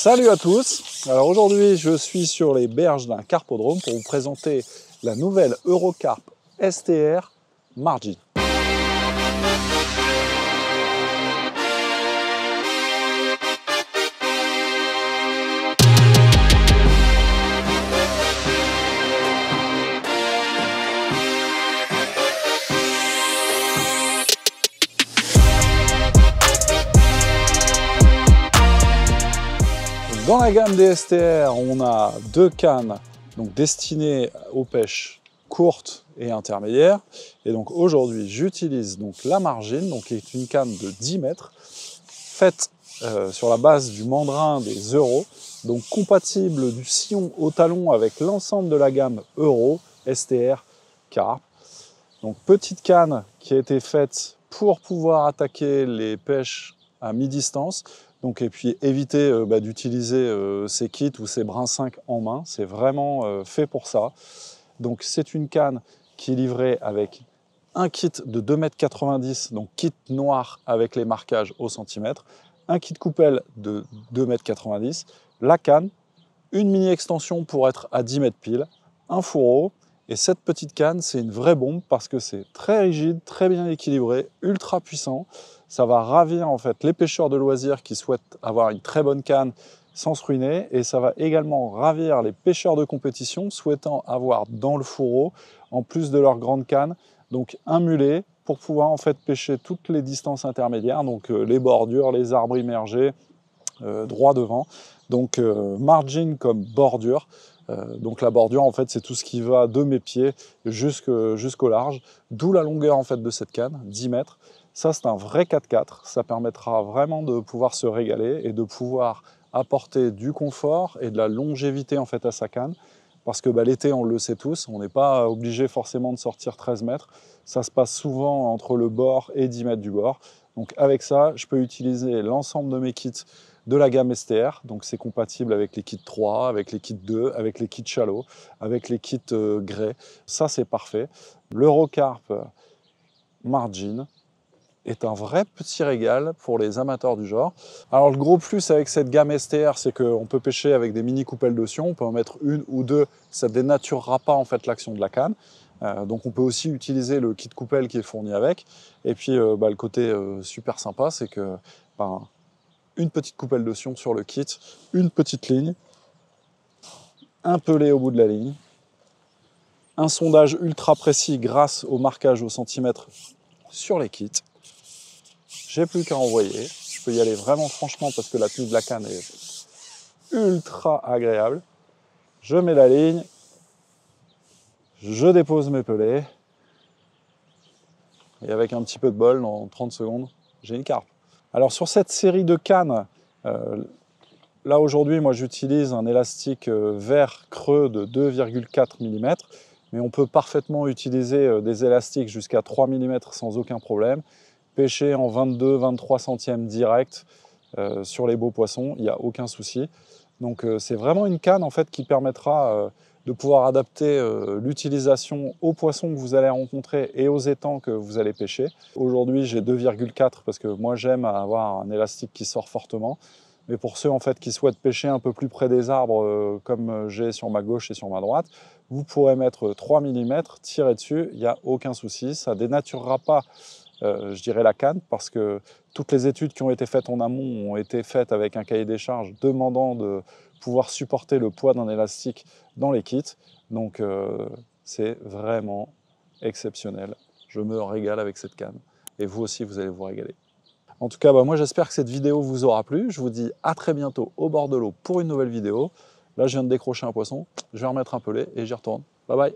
Salut à tous. Alors aujourd'hui je suis sur les berges d'un carpodrome pour vous présenter la nouvelle Eurocarp STR Margin. Dans la gamme des STR, on a deux cannes donc destinées aux pêches courtes et intermédiaires. Et donc aujourd'hui, j'utilise donc la Margin, donc qui est une canne de 10 mètres, faite sur la base du mandrin des Euro, donc compatible du sillon au talon avec l'ensemble de la gamme Euro, STR, Carp. Donc petite canne qui a été faite pour pouvoir attaquer les pêches à mi-distance. Donc, et puis éviter d'utiliser ces kits ou ces brins 5 en main, c'est vraiment fait pour ça. Donc c'est une canne qui est livrée avec un kit de 2,90 m, donc kit noir avec les marquages au centimètre, un kit coupelle de 2,90 m, la canne, une mini extension pour être à 10 mètres pile, un fourreau. Et cette petite canne, c'est une vraie bombe parce que c'est très rigide, très bien équilibré, ultra puissant. Ça va ravir en fait les pêcheurs de loisirs qui souhaitent avoir une très bonne canne sans se ruiner. Et ça va également ravir les pêcheurs de compétition souhaitant avoir dans le fourreau, en plus de leur grande canne, donc un mulet pour pouvoir en fait pêcher toutes les distances intermédiaires, donc les bordures, les arbres immergés, droit devant. Donc margin comme bordure. Donc la bordure en fait c'est tout ce qui va de mes pieds jusqu'au large, d'où la longueur en fait de cette canne, 10 mètres. Ça c'est un vrai 4x4, ça permettra vraiment de pouvoir se régaler et de pouvoir apporter du confort et de la longévité en fait à sa canne. Parce que l'été on le sait tous, on n'est pas obligé forcément de sortir 13 mètres, ça se passe souvent entre le bord et 10 mètres du bord. Donc avec ça je peux utiliser l'ensemble de mes kits de la gamme STR, donc c'est compatible avec les kits 3, avec les kits 2, avec les kits shallow, avec les kits grès. Ça c'est parfait. L'Eurocarp Margin est un vrai petit régal pour les amateurs du genre. Alors le gros plus avec cette gamme STR, c'est qu'on peut pêcher avec des mini coupelles d'otion, on peut en mettre une ou deux, ça ne dénaturera pas en fait l'action de la canne. Donc on peut aussi utiliser le kit coupelle qui est fourni avec. Et puis le côté super sympa, c'est que une petite coupelle d'otion sur le kit, une petite ligne, un pelet au bout de la ligne, un sondage ultra précis grâce au marquage au centimètre sur les kits. J'ai plus qu'à envoyer. Je peux y aller vraiment franchement parce que la tenue de la canne est ultra agréable. Je mets la ligne, je dépose mes pelets et avec un petit peu de bol, dans 30 secondes, j'ai une carpe. Alors sur cette série de cannes, là aujourd'hui moi j'utilise un élastique vert creux de 2,4 mm, mais on peut parfaitement utiliser des élastiques jusqu'à 3 mm sans aucun problème. Pêcher en 22-23 centièmes direct sur les beaux poissons, il n'y a aucun souci. Donc c'est vraiment une canne en fait qui permettra de pouvoir adapter l'utilisation aux poissons que vous allez rencontrer et aux étangs que vous allez pêcher. Aujourd'hui j'ai 2,4 parce que moi j'aime avoir un élastique qui sort fortement. Mais pour ceux en fait qui souhaitent pêcher un peu plus près des arbres comme j'ai sur ma gauche et sur ma droite, vous pourrez mettre 3 mm, tirer dessus, il n'y a aucun souci. Ça ne dénaturera pas je dirais la canne parce que toutes les études qui ont été faites en amont ont été faites avec un cahier des charges demandant de pouvoir supporter le poids d'un élastique dans les kits. Donc c'est vraiment exceptionnel. Je me régale avec cette canne et vous aussi vous allez vous régaler. En tout cas, moi j'espère que cette vidéo vous aura plu. Je vous dis à très bientôt au bord de l'eau pour une nouvelle vidéo. Là je viens de décrocher un poisson, je vais remettre un pelet et j'y retourne. Bye bye.